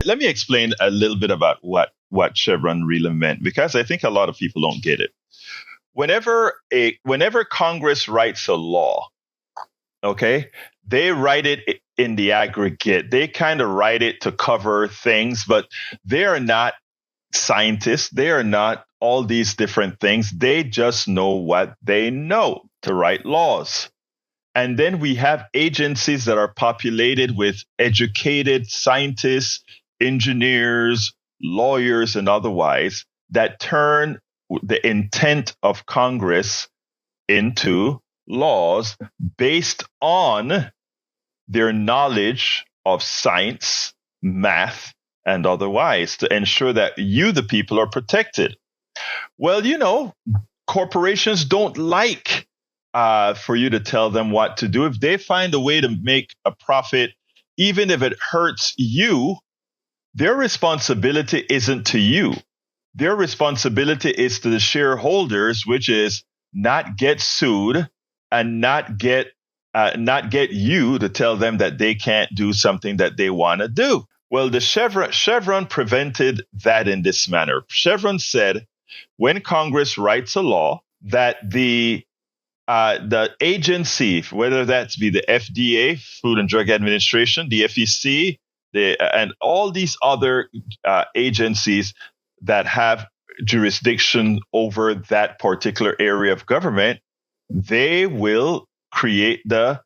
let me explain a little bit about what Chevron really meant, because I think a lot of people don't get it. Whenever Congress writes a law, okay, they write it in the aggregate. They kind of write it to cover things, but they are not scientists. They are not all these different things. They just know what they know to write laws. And then we have agencies that are populated with educated scientists, engineers, lawyers, and otherwise that turn the intent of Congress into laws based on their knowledge of science, math, and otherwise to ensure that you, the people, are protected. Well, corporations don't like for you to tell them what to do. If they find a way to make a profit, even if it hurts you, their responsibility isn't to you. Their responsibility is to the shareholders, which is not get sued and not get you to tell them that they can't do something that they want to do. Well, the Chevron prevented that in this manner. Chevron said when Congress writes a law that the agency, whether that be the FDA, Food and Drug Administration, the FEC, and all these other agencies that have jurisdiction over that particular area of government, they will create the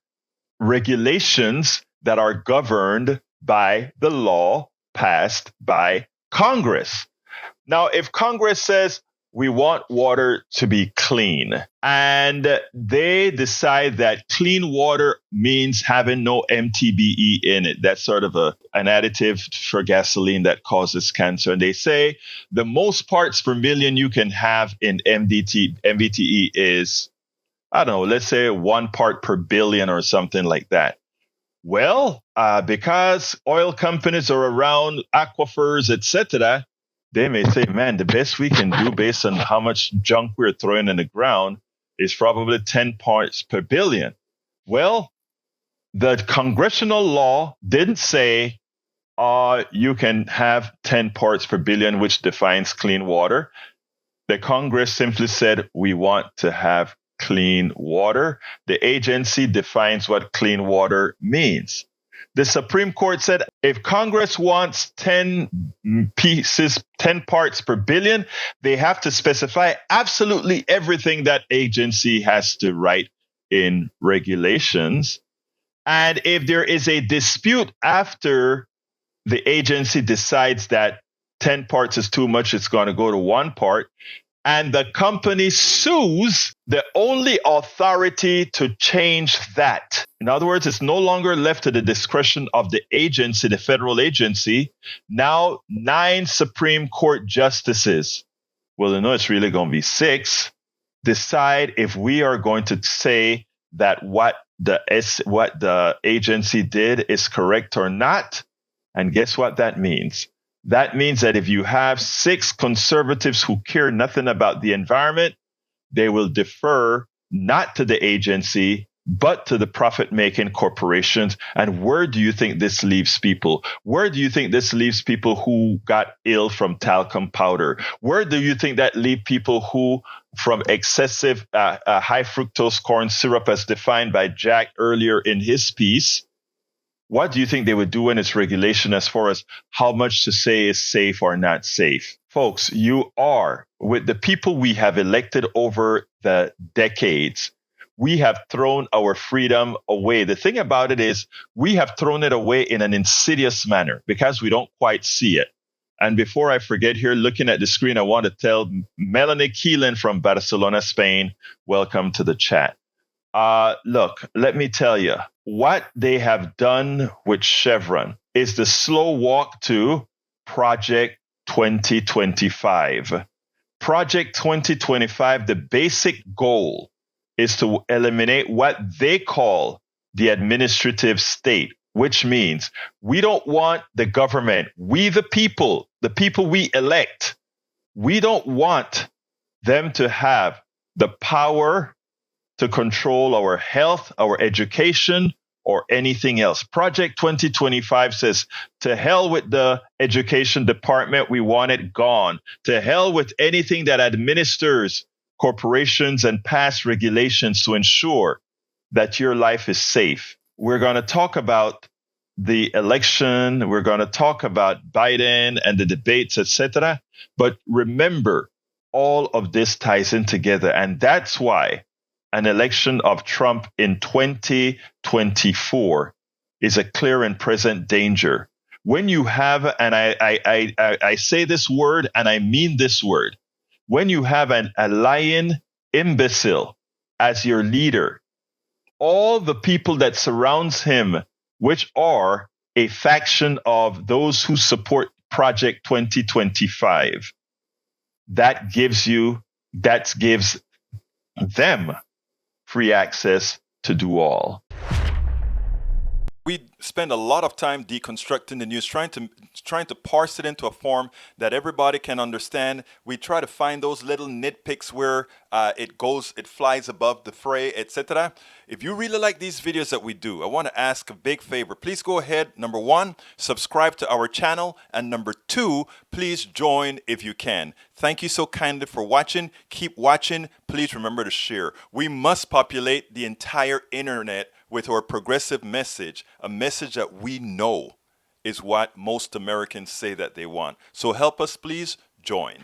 regulations that are governed by the law passed by Congress. Now, if Congress says we want water to be clean, and they decide that clean water means having no MTBE in it, that's sort of an additive for gasoline that causes cancer, and they say the most parts per million you can have in MTBE is, I don't know, let's say 1 part per billion or something like that. Well, because oil companies are around aquifers, etc., they may say, man, the best we can do based on how much junk we're throwing in the ground is probably 10 parts per billion. Well, the congressional law didn't say you can have 10 parts per billion, which defines clean water. The Congress simply said, we want to have clean water. The agency defines what clean water means. The Supreme Court said if Congress wants 10 parts per billion, they have to specify absolutely everything that agency has to write in regulations. And if there is a dispute after the agency decides that 10 parts is too much, it's going to go to 1 part, and the company sues, the only authority to change that. In other words, it's no longer left to the discretion of the agency, the federal agency. Now, 9 Supreme Court justices, well, it's really going to be 6, decide if we are going to say that what the agency did is correct or not. And guess what that means? That means that if you have 6 conservatives who care nothing about the environment, they will defer not to the agency, but to the profit-making corporations. And where do you think this leaves people? Where do you think this leaves people who got ill from talcum powder? Where do you think that leaves people who, from excessive high fructose corn syrup, as defined by Jack earlier in his piece? What do you think they would do in its regulation as far as how much to say is safe or not safe? Folks, you are, with the people we have elected over the decades, we have thrown our freedom away. The thing about it is we have thrown it away in an insidious manner because we don't quite see it. And before I forget here, looking at the screen, I want to tell Melanie Keelan from Barcelona, Spain, welcome to the chat. Look, let me tell you, what they have done with Chevron is the slow walk to Project 2025. Project 2025, the basic goal is to eliminate what they call the administrative state, which means we don't want the government, we the people we elect, we don't want them to have the power to control our health, our education, or anything else. Project 2025 says, to hell with the education department. We want it gone. To hell with anything that administers corporations and pass regulations to ensure that your life is safe. We're going to talk about the election. We're going to talk about Biden and the debates, etc. But remember, all of this ties in together. And that's why an election of Trump in 2024 is a clear and present danger. When you have, and I say this word and I mean this word, when you have a lying imbecile as your leader, all the people that surrounds him, which are a faction of those who support Project 2025, that gives them free access to do all. We spend a lot of time deconstructing the news, trying to parse it into a form that everybody can understand. We try to find those little nitpicks where it flies above the fray, etc. If you really like these videos that we do, I want to ask a big favor. Please go ahead. Number one, subscribe to our channel. And number two, please join if you can. Thank you so kindly for watching. Keep watching. Please remember to share. We must populate the entire internet with our progressive message, a message that we know is what most Americans say that they want. So help us, please join.